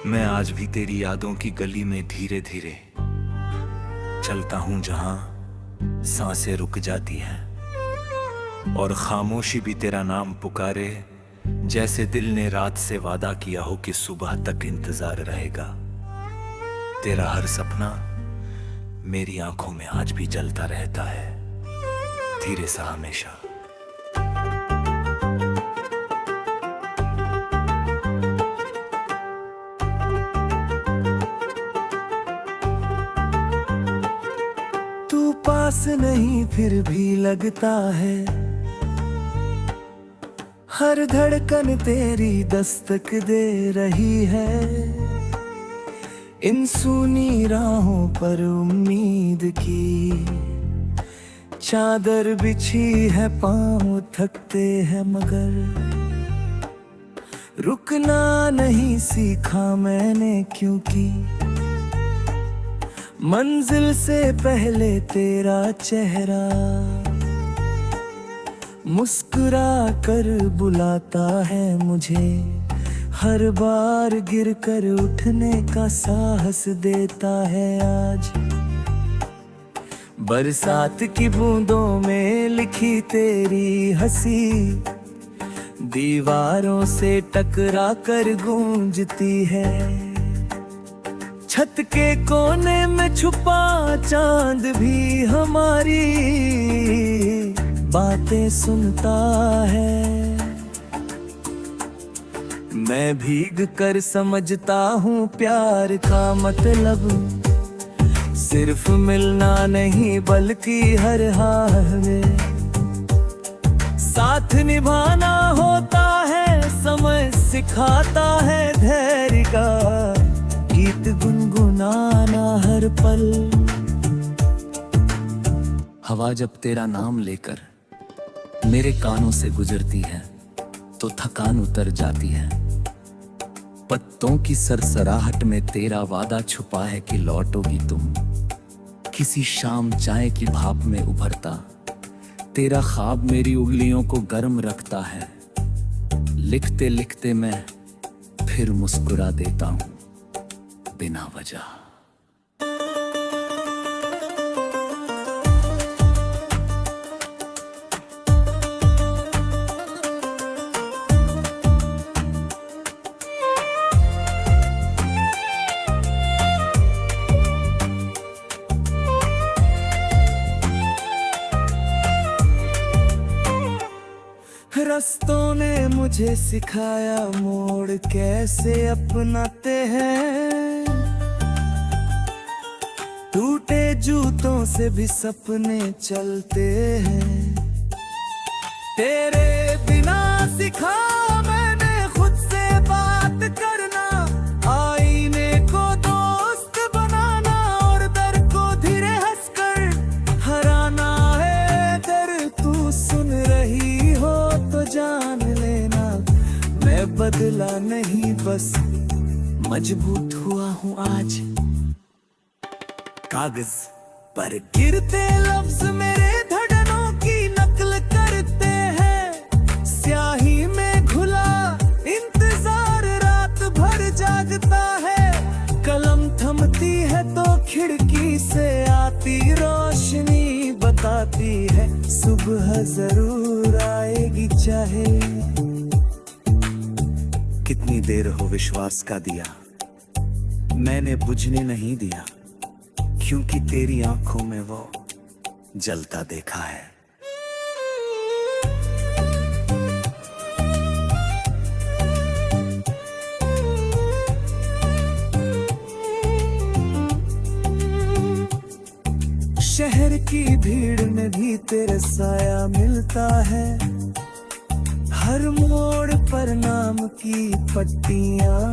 मैं आज भी तेरी यादों की गली में धीरे धीरे चलता हूँ, जहां सांसें रुक जाती हैं और खामोशी भी तेरा नाम पुकारे, जैसे दिल ने रात से वादा किया हो कि सुबह तक इंतजार रहेगा। तेरा हर सपना मेरी आंखों में आज भी जलता रहता है, धीरे सा हमेशा। तू पास नहीं फिर भी लगता है, हर धड़कन तेरी दस्तक दे रही है। इन सूनी राहों पर उम्मीद की चादर बिछी है, पांव थकते हैं मगर रुकना नहीं सीखा मैंने, क्योंकि मंजिल से पहले तेरा चेहरा मुस्कुरा कर बुलाता है मुझे, हर बार गिर कर उठने का साहस देता है आज। बरसात की बूंदों में लिखी तेरी हंसी दीवारों से टकरा कर गूंजती है। छत के कोने में छुपा चांद भी हमारी बातें सुनता है। मैं भीग कर समझता हूँ प्यार का मतलब सिर्फ मिलना नहीं, बल्कि हर हाल में साथ निभाना होता है। समय सिखाता है धैर्य का गीत गुनगुनाना हर पल। हवा जब तेरा नाम लेकर मेरे कानों से गुजरती है तो थकान उतर जाती है। पत्तों की सरसराहट में तेरा वादा छुपा है कि लौटोगी तुम। किसी शाम चाय की भाप में उभरता तेरा ख्वाब मेरी उंगलियों को गर्म रखता है। लिखते लिखते मैं फिर मुस्कुरा देता हूँ बिना वजह। रस्तों ने मुझे सिखाया मोड़ कैसे अपनाते हैं। टूटे जूतों से भी सपने चलते हैं। तेरे बिना सिखा मैंने खुद से बात करना, आईने को दोस्त बनाना और दर को धीरे हंसकर हराना है। दर तू सुन रही हो तो जान लेना, मैं बदला नहीं बस मजबूत हुआ हूँ आज। कागज पर गिरते लफ्ज मेरे धड़नों की नकल करते हैं। स्याही में घुला इंतजार रात भर जागता है। कलम थमती है तो खिड़की से आती रोशनी बताती है सुबह जरूर आएगी, चाहे कितनी देर हो। विश्वास का दिया मैंने बुझने नहीं दिया, क्योंकि तेरी आंखों में वो जलता देखा है। शहर की भीड़ में भी तेरा साया मिलता है। हर मोड़ पर नाम की पट्टियां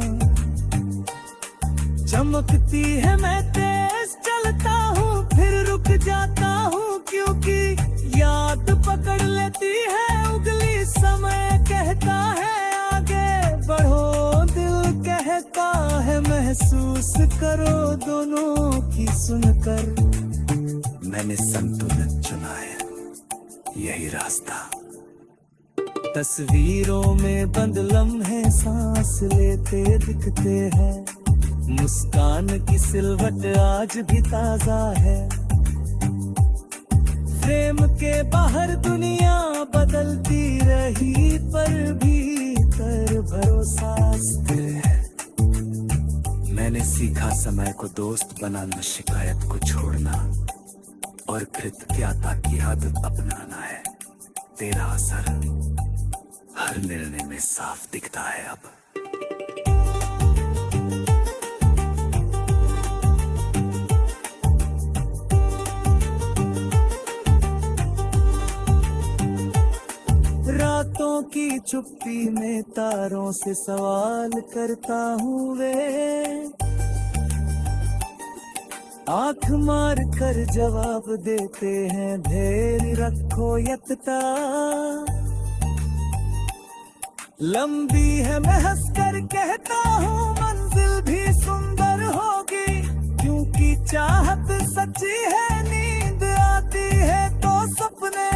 चमकती है। मैं तेज चलता हूँ फिर रुक जाता हूँ, क्योंकि याद पकड़ लेती है उंगली। समय कहता है आगे बढ़ो, दिल कहता है महसूस करो। दोनों की सुनकर मैंने संतुलन चुना है, यही रास्ता। तस्वीरों में बंद लम्हे सांस लेते दिखते हैं। मुस्कान की सिलवट आज भी ताजा है। प्रेम के बाहर दुनिया बदलती रही पर भीतर भरोसा स्थिर है। मैंने सीखा समय को दोस्त बनाना, शिकायत को छोड़ना और कृतज्ञता की आदत अपनाना है। तेरा असर हर निर्णय में साफ दिखता है अब। रातों की चुप्पी में तारों से सवाल करता हूँ वे, आंख मार कर जवाब देते हैं, धैर्य रखो यत्ता। लंबी है मैं हंस कर कहता हूँ, मंजिल भी सुंदर होगी, क्योंकि चाहत सच्ची है। नींद आती है तो सपने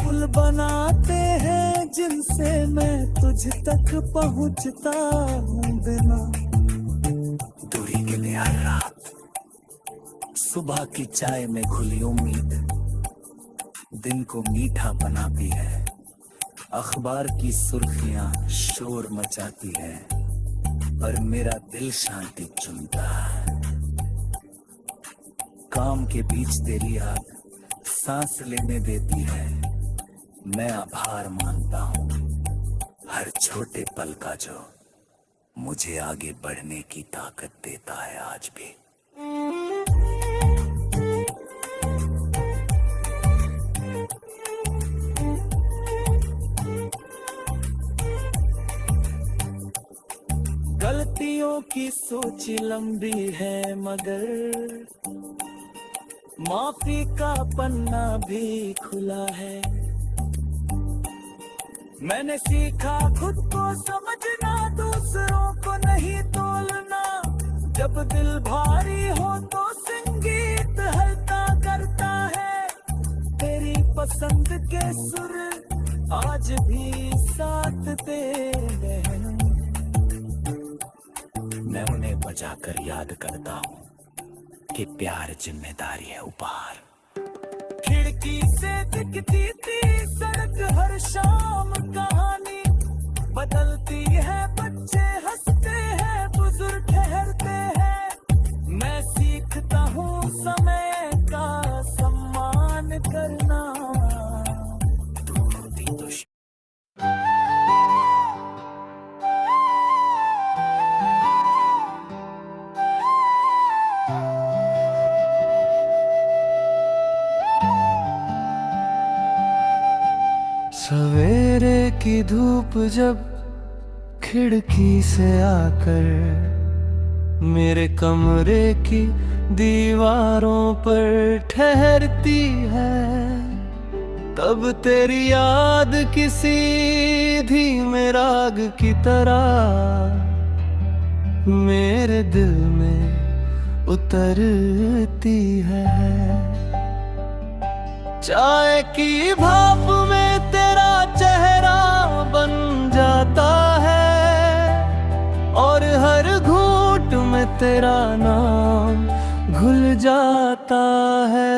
पुल बनाते हैं, जिनसे मैं तुझ तक पहुँचता हूँ बिना दूरी के लिए। हर रात सुबह की चाय में घुली उम्मीद दिन को मीठा बनाती है। अखबार की सुर्खियां शोर मचाती है पर मेरा दिल शांति चुनता है। काम के बीच तेरी याद सांस लेने देती है। मैं आभार मानता हूँ हर छोटे पल का जो मुझे आगे बढ़ने की ताकत देता है आज भी। गलतियों की सोच लंबी है मगर माफी का पन्ना भी खुला है। मैंने सीखा खुद को समझना, दूसरों को नहीं तोलना। जब दिल भारी हो तो संगीत हल्का करता है। तेरी पसंद के सुर आज भी साथ तेरे हैं। मैं उन्हें बजाकर याद करता हूँ कि प्यार जिम्मेदारी है उपहार। खिड़की से दिखती थी सड़क हर शाम, कहानी बदलती है, बच्चे हंसते हैं, बुजुर्ग ठहरते हैं। मैं सीखता हूँ समय का सम्मान करना। तू होती तो सवेरे की धूप जब खिड़की से आकर मेरे कमरे की दीवारों पर ठहरती है, तब तेरी याद किसी धीमे राग की तरह मेरे दिल में उतरती है। चाय की भाप में तेरा चेहरा बन जाता है और हर घूंट में तेरा नाम घुल जाता है।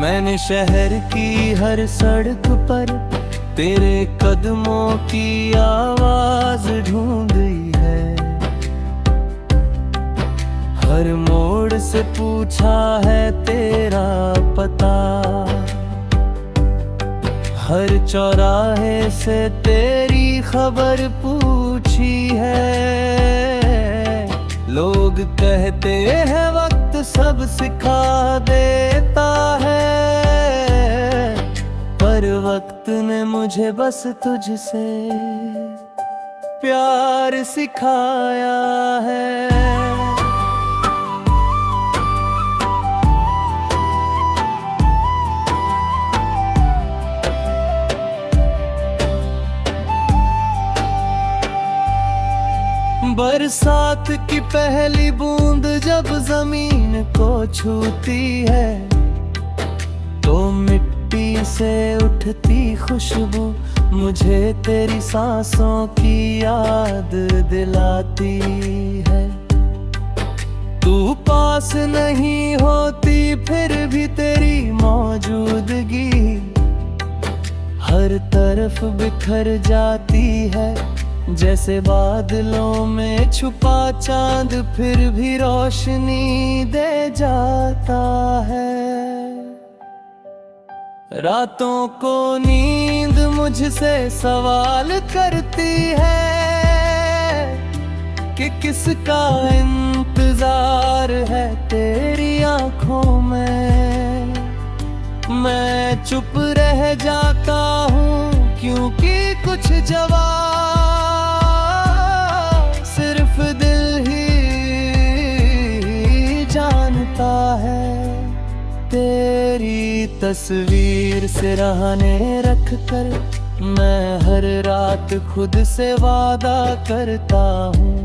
मैंने शहर की हर सड़क पर तेरे कदमों की आवाज ढूंढी है। हर मोड़ से पूछा है तेरा पता, हर चौराहे से तेरी खबर पूछी है। लोग कहते हैं वक्त सब सिखा देता है, पर वक्त ने मुझे बस तुझसे प्यार सिखाया है। बरसात की पहली बूंद जब जमीन को छूती है तो मिट्टी से उठती खुशबू मुझे तेरी सांसों की याद दिलाती है। तू पास नहीं होती फिर भी तेरी मौजूदगी हर तरफ बिखर जाती है जैसे बादलों में छुपा चांद फिर भी रोशनी दे जाता है। रातों को नींद मुझसे सवाल करती है कि किसका इंतजार है तेरी आंखों में। मैं चुप रह जाता हूँ क्योंकि कुछ जवाब सिर्फ दिल ही जानता है। तेरी तस्वीर सिरहाने रख कर मैं हर रात खुद से वादा करता हूँ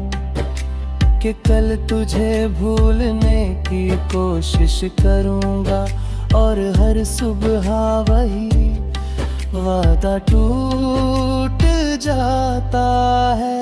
कि कल तुझे भूलने की कोशिश करूँगा और हर सुबह वही वादा टूट जाता है।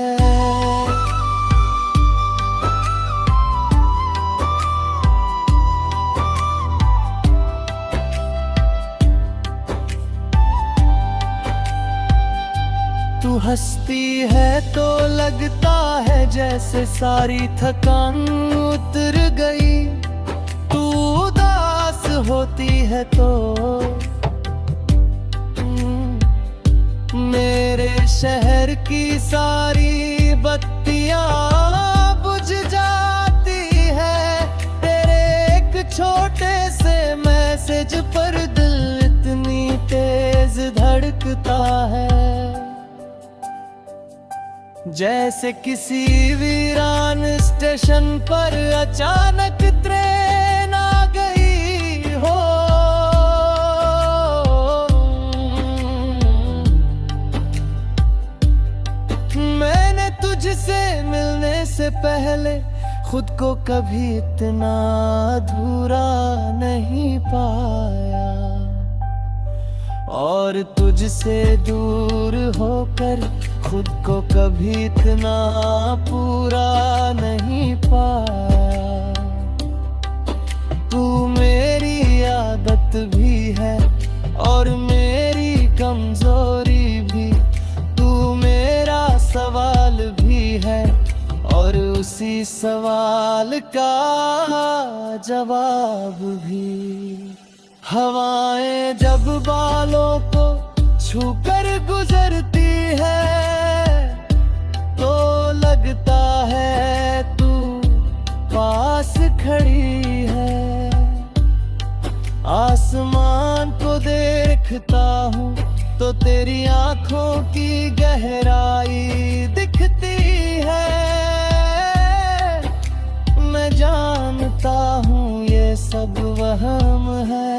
तू हंसती है तो लगता है जैसे सारी थकान उतर गई। तू उदास होती है तो मेरे शहर की सारी बत्तियां बुझ जाती है। तेरे एक छोटे से मैसेज पर दिल इतनी तेज धड़कता है जैसे किसी वीरान स्टेशन पर अचानक ट्रेन आ गई हो। मैंने तुझसे मिलने से पहले खुद को कभी इतना अधूरा नहीं पाया और तुझसे दूर होकर खुद को कभी इतना पूरा नहीं पाया। तू मेरी आदत भी है और मेरी कमजोरी भी। तू मेरा सवाल भी है और उसी सवाल का जवाब भी। हवाएं जब बालों को छूकर गुजरती है तो लगता है तू पास खड़ी है। आसमान को देखता हूँ तो तेरी आंखों की गहराई दिखती है। मैं जानता हूँ ये सब वहम है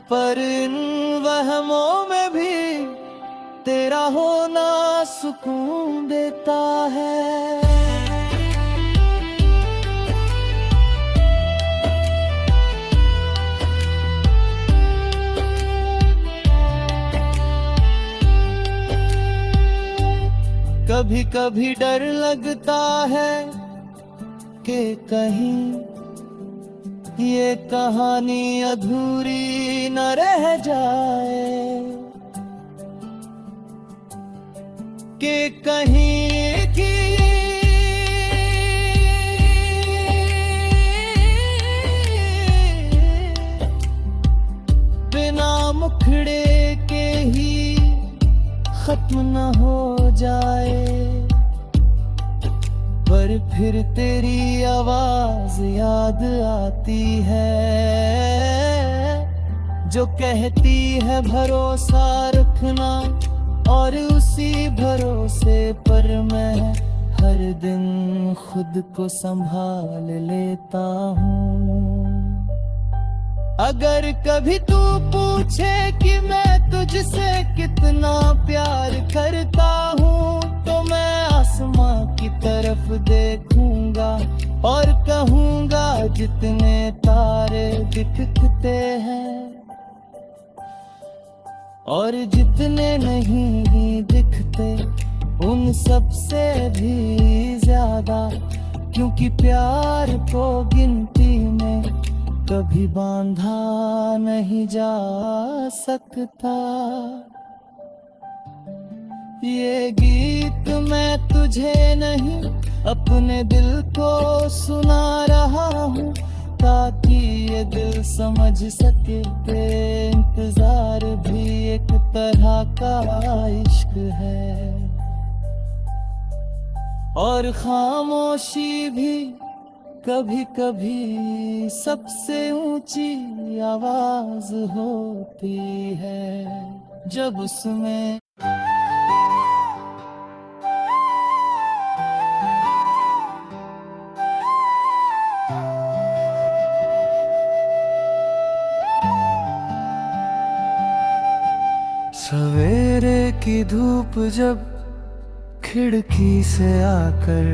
पर इन वहमों में भी तेरा होना सुकून देता है। कभी कभी डर लगता है कि कहीं ये कहानी अधूरी न रह जाए कि कहीं की बिना मुखड़े के ही खत्म न हो जाए। पर फिर तेरी आवाज याद आती है जो कहती है भरोसा रखना और उसी भरोसे पर मैं हर दिन खुद को संभाल लेता हूँ। अगर कभी तू पूछे कि मैं तुझसे कितना प्यार करता हूँ तो मैं आसमां की तरफ जितने तारे दिखते हैं और जितने नहीं दिखते उन सब से भी ज्यादा, क्योंकि प्यार को गिनती में कभी बांधा नहीं जा सकता। ये गीत मैं तुझे नहीं अपने दिल को सुना रहा हूँ, ताकि ये दिल समझ सके कि इंतजार भी एक तरह का इश्क है और खामोशी भी कभी कभी सबसे ऊंची आवाज होती है, जब उसमें सवेरे की धूप जब खिड़की से आकर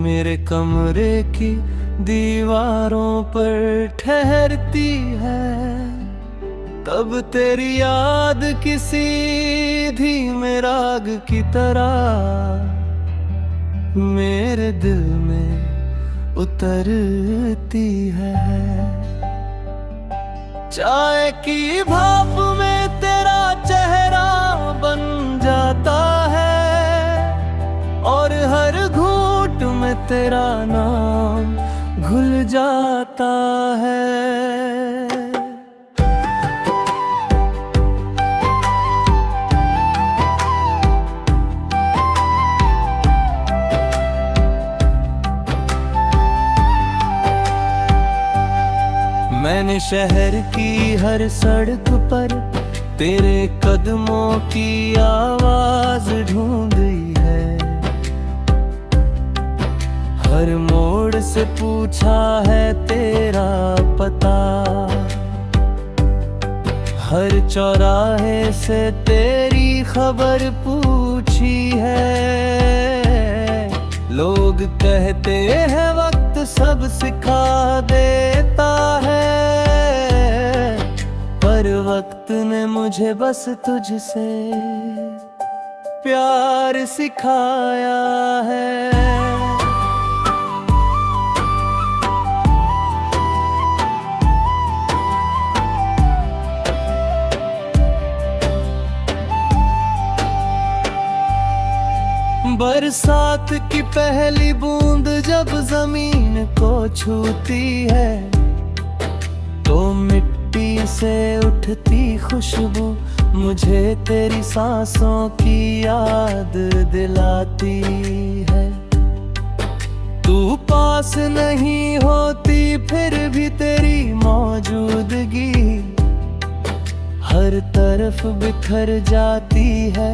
मेरे कमरे की दीवारों पर ठहरती है, तब तेरी याद किसी धीमे राग की तरह मेरे दिल में उतरती है। चाय की भाप में तेरा चेहरा बन जाता है और हर घूंट में तेरा नाम घुल जाता है। मैंने शहर की हर सड़क पर तेरे कदमों की आवाज ढूंढी है, हर मोड़ से पूछा है तेरा पता, हर चौराहे से तेरी खबर पूछी है। लोग कहते हैं वक्त सब सिखा देता है, पर वक्त ने मुझे बस तुझसे प्यार सिखाया है। बरसात की पहली बूंद जब जमीन को छूती है, तो मिट्टी से उठती खुशबू मुझे तेरी सांसों की याद दिलाती है। तू पास नहीं होती फिर भी तेरी मौजूदगी हर तरफ बिखर जाती है,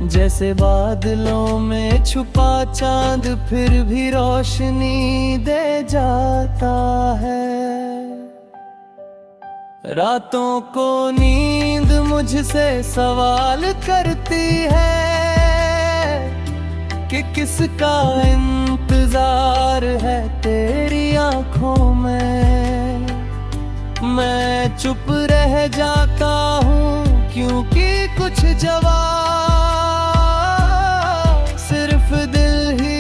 जैसे बादलों में छुपा चांद फिर भी रोशनी दे जाता है। रातों को नींद मुझसे सवाल करती है कि किसका इंतजार है तेरी आंखों में। मैं चुप रह जाता हूँ क्योंकि कुछ जवाब सिर्फ दिल ही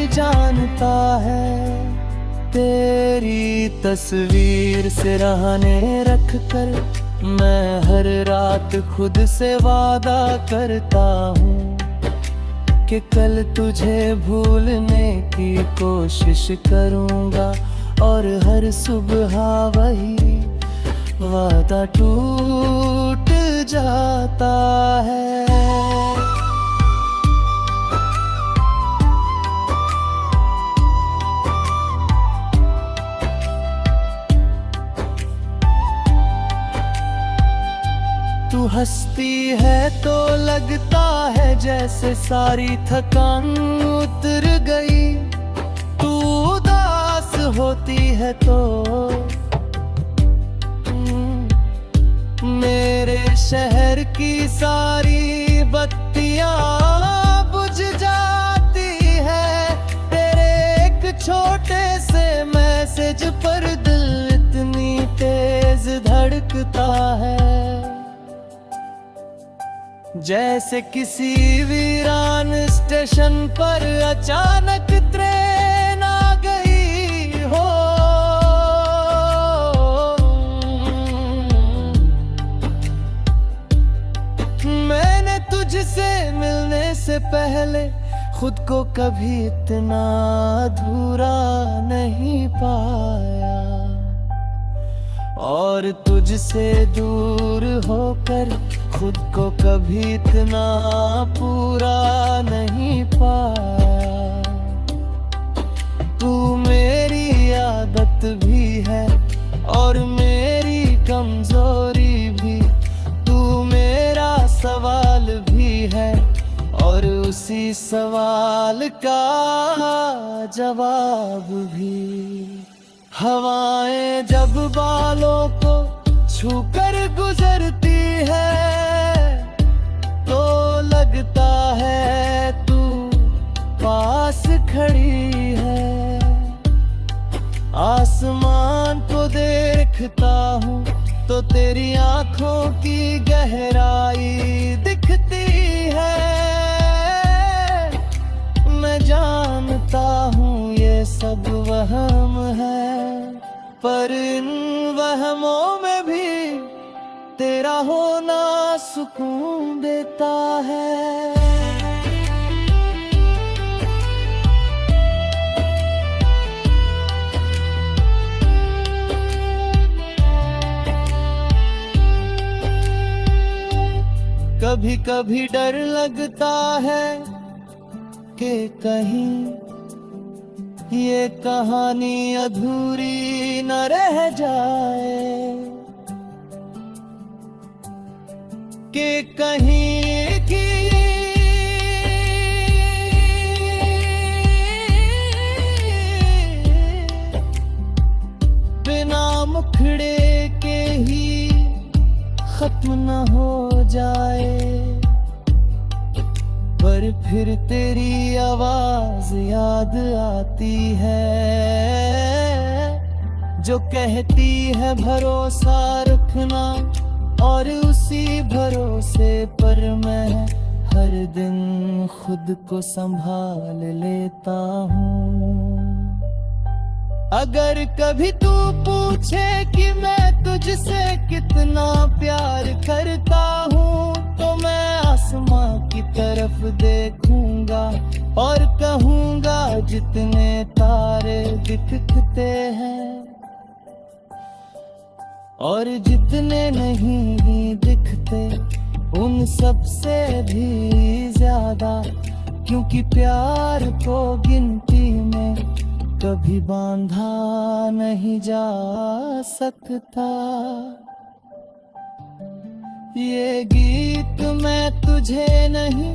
जानता है। तेरी तस्वीर सिरहाने रख कर मैं हर रात खुद से वादा करता हूँ कि कल तुझे भूलने की कोशिश करूँगा, और हर सुबह वही वादा टूट जाता है। तू हंसती है तो लगता है जैसे सारी थकान उतर गई, तू उदास होती है तो मेरे शहर की सारी बत्तियां बुझ जाती है। तेरे एक छोटे लगता है, जैसे किसी वीरान स्टेशन पर अचानक ट्रेन आ गई हो। मैंने तुझसे मिलने से पहले खुद को कभी इतना अधूरा नहीं पाया, और तुझसे दूर होकर खुद को कभी इतना पूरा नहीं पाया। तू मेरी आदत भी है और मेरी कमजोरी भी, तू मेरा सवाल भी है और उसी सवाल का जवाब भी। हवाएं जब बालों को छूकर गुजरती है तो लगता है तू पास खड़ी है। आसमान को देखता हूँ तो तेरी आंखों की गहराई दिखती है। मैं जानता हूँ ये सब वहम है, पर इन वहमों में भी तेरा होना सुकून देता है। कभी कभी डर लगता है कि कहीं ये कहानी अधूरी न रह जाए, कि कहीं की बिना मुखड़े के ही खत्म न हो जाए। पर फिर तेरी आवाज याद आती है जो कहती है भरोसा रखना, और उसी भरोसे पर मैं हर दिन खुद को संभाल लेता हूँ। अगर कभी तू पूछे कि मैं तुझसे कितना प्यार करता हूँ, तो मैं आसमां की तरफ देखूंगा और कहूंगा जितने तारे दिखते हैं और जितने नहीं दिखते उन सब से भी ज्यादा, क्योंकि प्यार को गिनती में कभी बांधा नहीं जा सकता। ये गीत मैं तुझे नहीं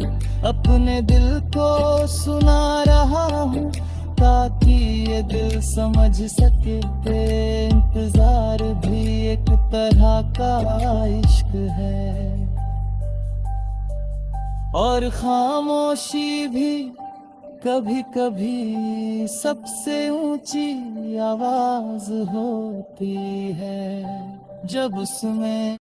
अपने दिल को सुना रहा हूँ, ताकि ये दिल समझ सके कि इंतजार भी एक तरह का इश्क है, और खामोशी भी कभी कभी सबसे ऊंची आवाज होती है, जब उसमें